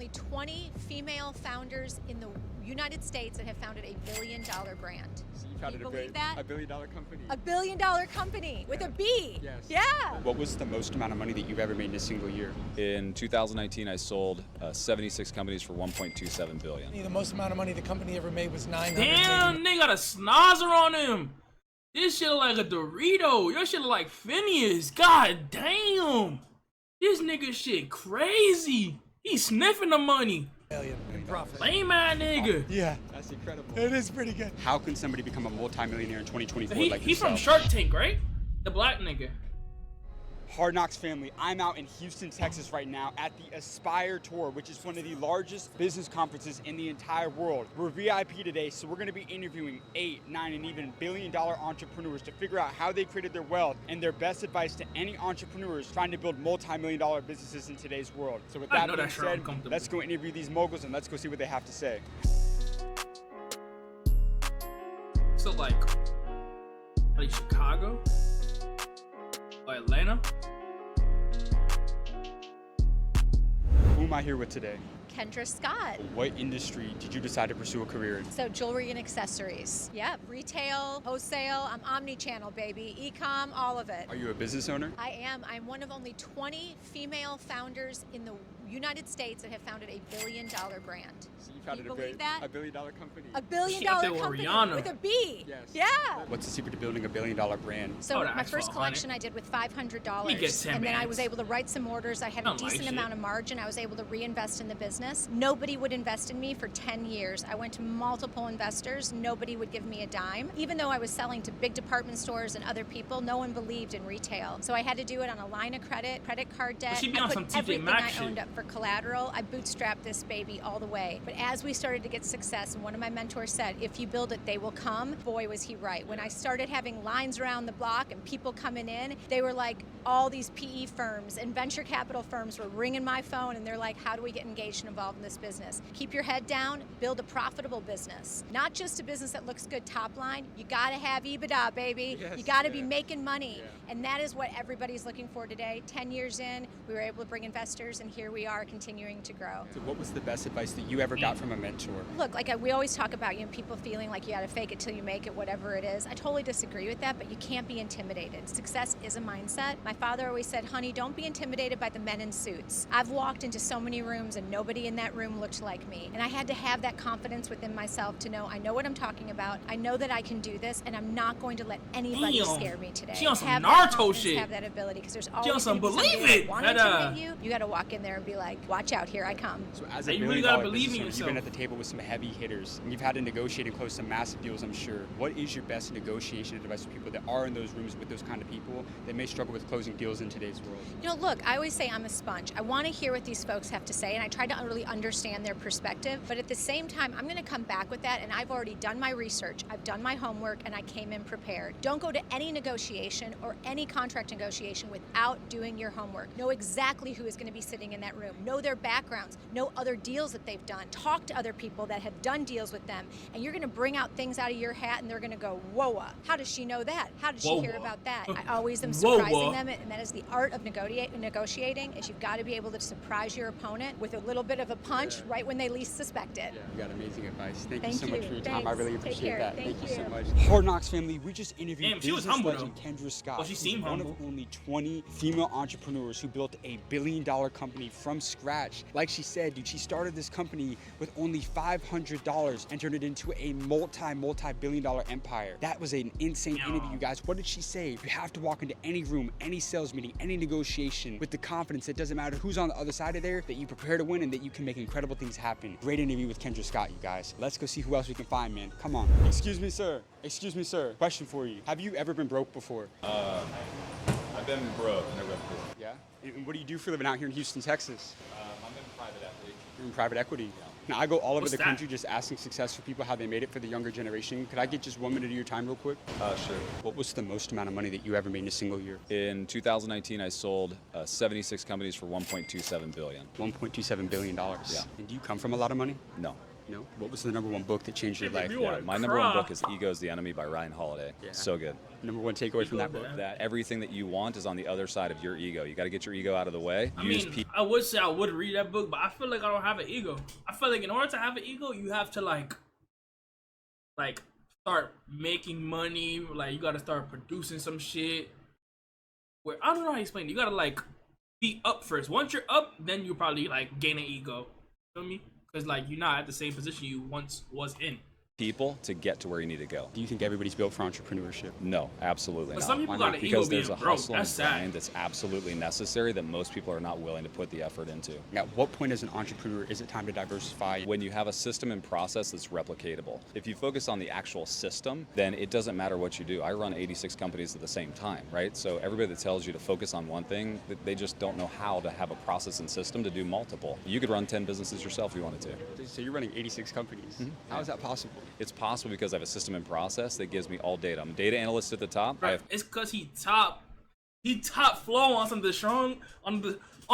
only 20 female founders in the United States that have founded a billion-dollar brand. So you founded Can you believe that? a billion-dollar company. A billion-dollar company with a B. Yes. Yeah. What was the most amount of money that you've ever made in a single year? In 2019, I sold 76 companies for 1.27 billion. The most amount of money the company ever made was 900. Damn, they got a snozzer on him. This shit look like a Dorito. Your shit look like Phineas. God damn. This nigga shit crazy. He's sniffing the money. million in profit. Lame ass nigga. Yeah, That's incredible. it is pretty good. How can somebody become a multimillionaire in 2024 like He's from yourself? Shark Tank, right? The black nigga. Hard Knocks family, I'm out in Houston, Texas right now at the Aspire Tour, which is one of the largest business conferences in the entire world. We're VIP today, so we're gonna be interviewing 8, 9, and even billion-dollar entrepreneurs to figure out how they created their wealth and their best advice to any entrepreneurs trying to build multi-million-dollar businesses in today's world. So with I that know being that's sure said, uncomfortable. let's go interview these moguls and let's go see what they have to say. So like Chicago or Atlanta. Who am I here with today? Kendra Scott. What industry did you decide to pursue a career in? So jewelry and accessories. Yeah, retail, wholesale, I'm omni-channel, baby. E-com, all of it. Are you a business owner? I am. I'm one of only 20 female founders in the United States that have founded a billion-dollar brand. So you Can you believe that? a billion-dollar company. A billion-dollar She up there with company Rihanna. with a B. Yes. Yeah. What's the secret to building a billion-dollar brand? So Oh, my that's first 100. collection I did with $500, You get 10 and then I bands. was able to write some orders. I had a Don't like decent shit. amount of margin. I was able to reinvest in the business. Nobody would invest in me for 10 years. I went to multiple investors. Nobody would give me a dime. Even though I was selling to big department stores and other people, no one believed in retail. So I had to do it on a line of credit card debt. she be I on put some TJ everything Maxx I owned shit. up for collateral. I bootstrapped this baby all the way. But as we started to get success, and one of my mentors said, if you build it, they will come. Boy, was he right. When I started having lines around the block and people coming in, they were like, all these PE firms and venture capital firms were ringing my phone, and they're like, how do we get engaged and involved in this business? Keep your head down, build a profitable business. Not just a business that looks good top line. You gotta have EBITDA, baby. Yes, you gotta be yeah. making money. Yeah. And that is what everybody's looking for today. 10 years in, we were able to bring investors, and here we are continuing to grow. So what was the best advice that you ever got from a mentor? Look, we always talk about, people feeling like you gotta fake it till you make it, whatever it is. I totally disagree with that, but you can't be intimidated. Success is a mindset. My father always said, honey, don't be intimidated by the men in suits. I've walked into so many rooms and nobody in that room looked like me. And I had to have that confidence within myself to know I know what I'm talking about. I know that I can do this, and I'm not going to let anybody Damn. scare me today. She on some have Naruto that confidence, shit. Have that ability, because there's on always some gonna be somebody believe that it. wanna That, intimidate you. You gotta walk in there and be like, watch out, here I come. So as a You really billion-dollar gotta believe in business owner, you've been yourself. at the table with some heavy hitters, and you've had to negotiate and close some massive deals, I'm sure. What is your best negotiation advice for people that are in those rooms with those kind of people that may struggle with closing deals in today's world? Look, I always say I'm a sponge. I want to hear what these folks have to say, and I try to really understand their perspective. But at the same time, I'm going to come back with that, and I've already done my research. I've done my homework, and I came in prepared. Don't go to any negotiation or any contract negotiation without doing your homework. Know exactly who is going to be sitting in that room. Know their backgrounds. Know other deals that they've done. Talk to other people that have done deals with them, and you're going to bring out things out of your hat, and they're going to go, whoa, how does she know that? How did she hear about that? I always am surprising them, and that is the art of negotiating, is you've got to be able to surprise your opponent with a little bit of a punch right when they least suspect it. Yeah, you got amazing advice. Thank you Thank so much you. for your time. I Thanks. really Take appreciate care. that. Thank you so you. much. Hard Knocks family, we just interviewed Damn, she was business humble, legend though. Kendra Scott. Well, she who's seemed one humble. of only 20 female entrepreneurs who built a billion-dollar company from scratch. Like she said, dude, she started this company with only $500 and turned it into a multi-billion-dollar empire. That was an insane interview, you guys. What did she say? You have to walk into any room, any sales meeting, any negotiation with the confidence that doesn't matter who's on the other side of there, that you prepare to win and that you can make incredible things happen. Great interview with Kendra Scott, you guys. Let's go see who else we can find, man. Come on. Excuse me, sir. Excuse me, sir. Question for you. Have you ever been broke before? I've been broke, never been poor. Yeah? And what do you do for a living out here in Houston, Texas? I'm in private equity. You're in private equity. Now, I go all over What's the that? country just asking successful people how they made it for the younger generation. Could I get just 1 minute of your time real quick? Sure. What was the most amount of money that you ever made in a single year? In 2019, I sold 76 companies for 1.27 billion. $1.27 billion. Yeah. And do you come from a lot of money? No. No? What was the number one book that changed your life? You Yeah, wanna my number one cry. book is Ego is the Enemy by Ryan Holiday. Yeah. So good. Number one takeaway from that book? That everything that you want is on the other side of your ego. You got to get your ego out of the way. I mean, I would say I would read that book, but I feel like I don't have an ego. I feel like in order to have an ego, you have to like start making money. Like you got to start producing some shit. Where I don't know how to explain it. You got to like be up first. Once you're up, then you probably like gain an ego. Feel me? Because like you're not at the same position you once was in. people to get to where you need to go. Do you think everybody's built for entrepreneurship? No, absolutely But not. some people Why got not? an ego Because being there's a broke. hustle That's and sad. grind that's absolutely necessary that most people are not willing to put the effort into. At what point as an entrepreneur is it time to diversify? When you have a system and process that's replicatable. If you focus on the actual system, then it doesn't matter what you do. I run 86 companies at the same time, right? So everybody that tells you to focus on one thing, they just don't know how to have a process and system to do multiple. You could run 10 businesses yourself if you wanted to. So you're running 86 companies. How is that possible? It's possible because I have a system and process that gives me all data. I'm a data analyst at the top. I Right. have It's cause he top flow on some destroy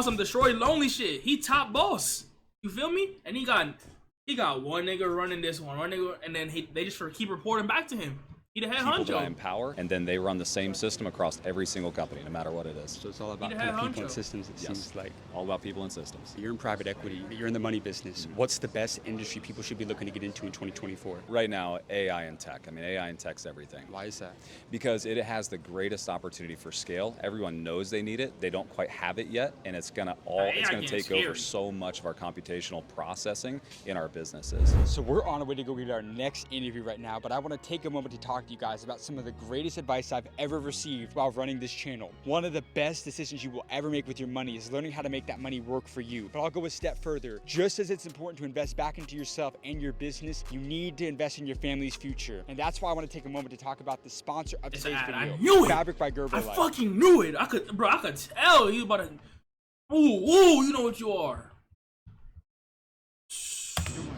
some destroy lonely shit. He top boss. You feel me? And he got one nigga running this one nigga, and then they just keep reporting back to him. He the head people that I honcho. empower, and then they run the same system across every single company, no matter what it is. So it's all about He the kind of head people and honcho. systems, it Yes. seems like. All about people and systems. You're in private equity, you're in the money business. What's the best industry people should be looking to get into in 2024? Right now, AI and tech. I mean, AI and tech's everything. Why is that? Because it has the greatest opportunity for scale. Everyone knows they need it. They don't quite have it yet, and it's gonna AI take gets over scary. so much of our computational processing in our businesses. So we're on our way to go get our next interview right now, but I want to take a moment to talk to you guys about some of the greatest advice I've ever received while running this channel. One of the best decisions you will ever make with your money is learning how to make that money work for you. But I'll go a step further. Just as it's important to invest back into yourself and your business, you need to invest in your family's future. And that's why I want to take a moment to talk about the sponsor of It's today's an ad. video, I knew it. Fabric by Gerber I Life. fucking knew it. I could tell he was about to. Ooh, you know what you are.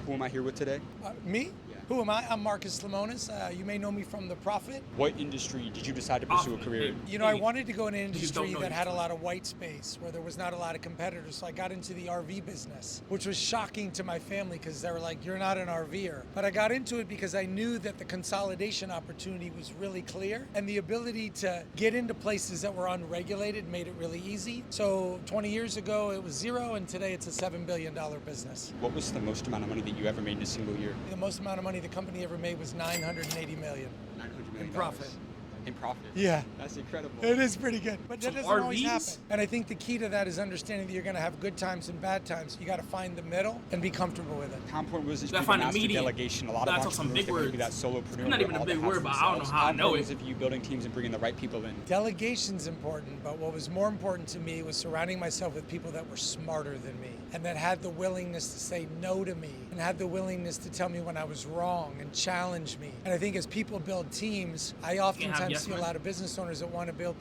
Who am I here with today? Me? Who am I? I'm Marcus Lemonis. You may know me from The Prophet. What industry did you decide to pursue a career in? You know, I wanted to go in an just industry don't know that you. had a lot of white space, where there was not a lot of competitors. So I got into the RV business, which was shocking to my family because they were like, "You're not an RVer." But I got into it because I knew that the consolidation opportunity was really clear, and the ability to get into places that were unregulated made it really easy. So 20 years ago, it was zero, and today it's a $7 billion business. What was the most amount of money that you ever made in a single year? The most amount of money the company ever made was $980 million. $900 million. In profit. In profit? Yeah. That's incredible. It is pretty good, but that Some doesn't always RVs? happen. And I think the key to that is understanding that you're going to have good times and bad times. You got to find the middle and be comfortable with it. How important was this gotta for find a master median. delegation? A lot Gotta of talk some entrepreneurs big that maybe that words. solopreneur. It's not even a all big the house word, but I don't know themselves. how I know important it. is if you building teams and bringing the right people in? Delegation's important, but what was more important to me was surrounding myself with people that were smarter than me and that had the willingness to say no to me and had the willingness to tell me when I was wrong and challenge me. And I think as people build teams, I oftentimes yes see a men. lot of business owners that want to build,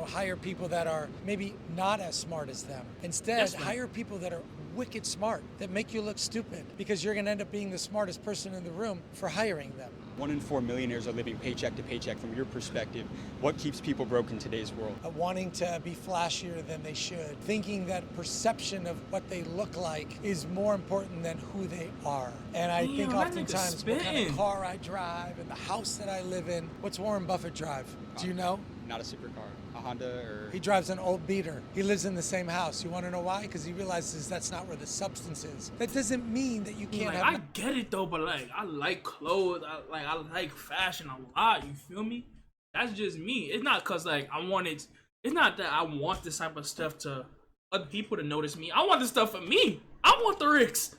hire people that are maybe not as smart as them. Instead, Yes men. hire people that are wicked smart, that make you look stupid, because you're going to end up being the smartest person in the room for hiring them. 1 in 4 millionaires are living paycheck to paycheck. From your perspective, what keeps people broke in today's world? Wanting to be flashier than they should, thinking that perception of what they look like is more important than who they are. And I Damn, think that nigga oftentimes what kind spitting. of car I drive and the house that I live in. What's Warren Buffett drive? Do you know? Not a supercar, a Honda or... He drives an old beater. He lives in the same house. You want to know why? Because he realizes that's not where the substance is. That doesn't mean that you can't Like, have... I get it though, but like I like clothes. I like fashion a lot. You feel me? That's just me. It's not cause like I want it. It's not that I want this type of stuff to other people to notice me. I want this stuff for me. I want the Ricks.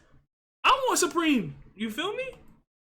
I want Supreme. You feel me?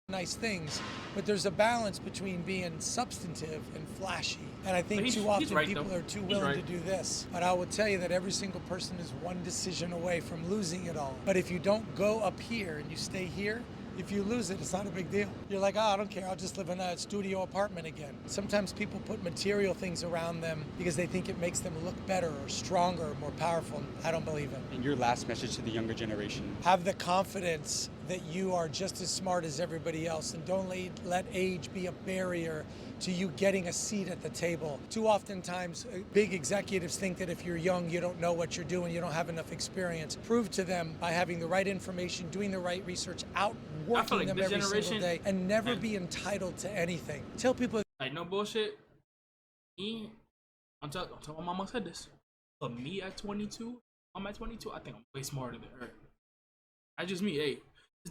nice things, but there's a balance between being substantive and flashy. And I think He's- too he's often right, people though. are too He's willing right. to do this. But I will tell you that every single person is one decision away from losing it all. But if you don't go up here and you stay here, if you lose it, it's not a big deal. You're like, oh, I don't care. I'll just live in a studio apartment again. Sometimes people put material things around them because they think it makes them look better or stronger or more powerful. I don't believe it. And your last message to the younger generation? Have the confidence that you are just as smart as everybody else, and don't let age be a barrier to you getting a seat at the table. Too oftentimes, big executives think that if you're young, you don't know what you're doing, you don't have enough experience. Prove to them by having the right information, doing the right research, outworking them every single day, and never be entitled to anything. Tell people, like, no bullshit. Me, I'm telling my mama said this. But me at 22, I'm at 22, I think I'm way smarter than her. That's just me. Hey,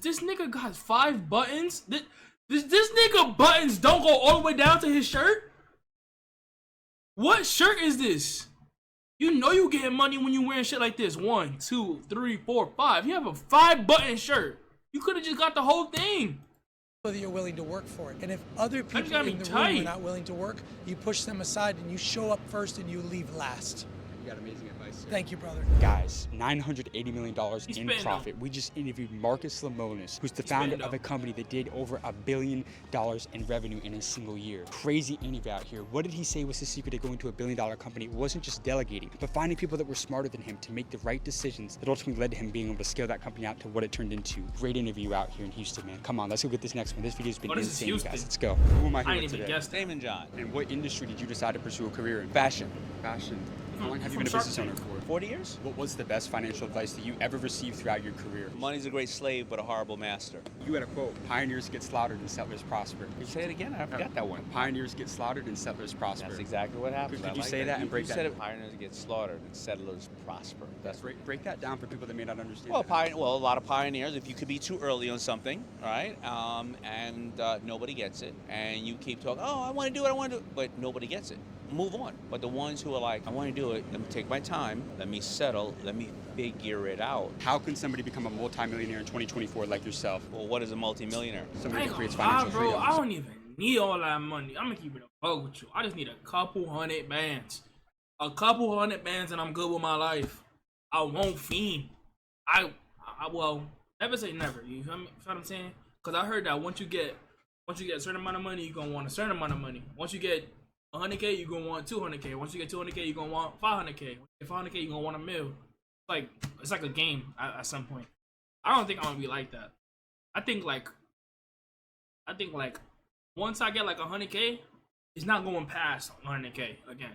this nigga got 5 buttons? This nigga buttons don't go all the way down to his shirt? What shirt is this? You know you getting money when you wearing shit like this. 1, 2, 3, 4, 5. You have a 5-button shirt. You could have just got the whole thing. whether you're willing to work for it. And if other people in the room are not willing to work, you push them aside and you show up first and you leave last. You got amazing advice, sir. Thank you, brother. Guys, $980 million in profit. We just interviewed Marcus Lemonis, who's the founder of a company that did over $1 billion in revenue in a single year. Crazy interview out here. What did he say was the secret to going to $1 billion company? It wasn't just delegating, but finding people that were smarter than him to make the right decisions that ultimately led to him being able to scale that company out to what it turned into. Great interview out here in Houston, man. Come on, let's go get this next one. This video's been insane, guys. Let's go. Who am I here with today? Damon John. And what industry did you decide to pursue a career in? Fashion. Fashion. How long have you been a business owner for? 40 years. What was the best financial advice that you ever received throughout your career? Money's a great slave, but a horrible master. You had a quote, pioneers get slaughtered and settlers prosper. You say it again? I forgot that one. Pioneers get slaughtered and settlers prosper. That's exactly what happens. Could you say that and break that? You said it. Pioneers get slaughtered and settlers prosper. That's break that down for people that may not understand. Well, a lot of pioneers, if you could be too early on something, right, and nobody gets it, and you keep talking, oh, I want to do it, but nobody gets it. Move on. But the ones who are like, I want to do it, let me take my time, let me settle, let me figure it out. How can somebody become a multimillionaire in 2024 like yourself? Well, what is a multimillionaire? Somebody who creates financial freedom. I don't even need all that money. I'm gonna keep it a bug with you. I just need a couple hundred bands. A couple hundred bands and I'm good with my life. I won't fiend. I well, never say never. You feel me? You feel what I'm saying? Because I heard that once you get a certain amount of money, you're gonna want a certain amount of money. Once you get 100K, you're gonna want 200K. Once you get 200K, you're gonna want 500K. If 500K, you're gonna want $1 million. It's like a game at some point. I don't think I'm gonna be like that. I think like once I get like 100K, it's not going past 100K again.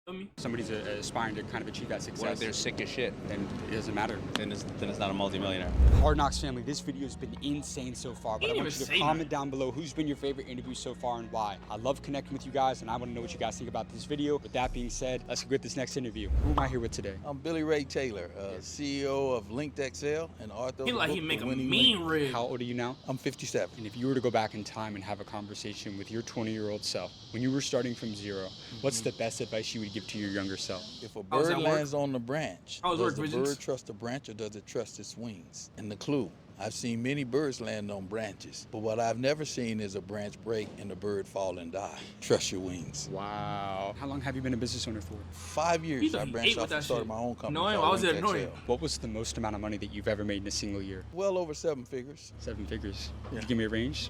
Feel me? Somebody's aspiring to kind of achieve that success. What if they're sick as shit? Then it doesn't matter. Then it's not a multimillionaire. Hard Knocks family, this video has been insane so far, but I want you to comment down below who's been your favorite interview so far and why. I love connecting with you guys, and I want to know what you guys think about this video. With that being said, let's go get this next interview. Who am I here with today? I'm Billy Ray Taylor, CEO of Linked XL and author of the book, he make a Winning mean Link. rig. How old are you now? I'm 57. And if you were to go back in time and have a conversation with your 20-year-old self, when you were starting from zero, what's the best advice you would give to your younger self? If a bird lands on the branch, does the Visions? bird trust the branch or does it trust its wings? And the clue, I've seen many birds land on branches, but what I've never seen is a branch break and the bird fall and die. Trust your wings. Wow. How long have you been a business owner for? 5 years. I branched off and started my own company. No, I was Linked annoying. XL. What was the most amount of money that you've ever made in a single year? Well over 7 figures. 7 figures. Yeah. Could you give me a range?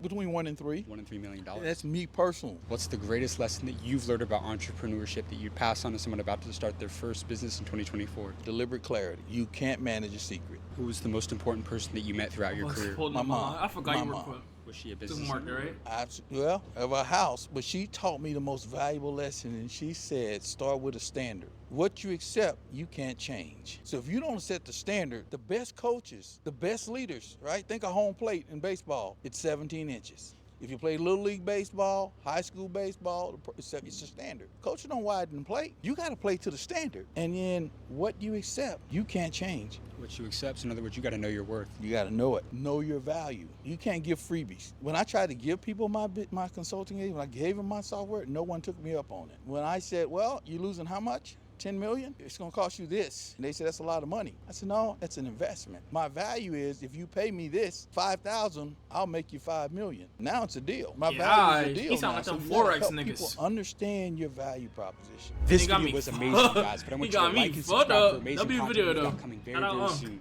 Between 1 and 3. $1 and $3 million. That's me personal. What's the greatest lesson that you've learned about entrepreneurship that you'd pass on to someone about to start their first business in 2024? Deliberate clarity. You can't manage a secret. Who was the most important person that you met throughout your career? My mom. I forgot My you were mom. from Was she a business supermarket, right? Well, of a house, but she taught me the most valuable lesson, and she said, start with a standard. What you accept, you can't change. So if you don't set the standard, the best coaches, the best leaders, right? Think of home plate in baseball, it's 17 inches. If you play Little League baseball, high school baseball, it's a standard. Coaches don't widen the plate. You got to play to the standard. And then what you accept, you can't change. What you accept, in other words, you got to know your worth. You got to know it. Know your value. You can't give freebies. When I tried to give people my consulting aid, when I gave them my software, no one took me up on it. When I said, well, you're losing how much? 10 million? It's gonna cost you this. And they said, that's a lot of money. I said, no, that's an investment. My value is if you pay me this, 5,000, I'll make you 5 million. Now it's a deal. My value is a deal. He sound now. like them you gotta Forex help niggas. people understand your value proposition. This He got video me was fucked amazing, up. guys, but I want He you got to me like and fucked subscribe up. for amazing W content video, we've got though. coming very, I don't very know. soon.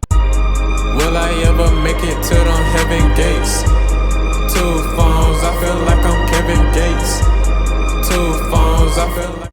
Will I ever make it to them heaven gates? 2 phones, I feel like I'm Kevin Gates. 2 phones, I feel like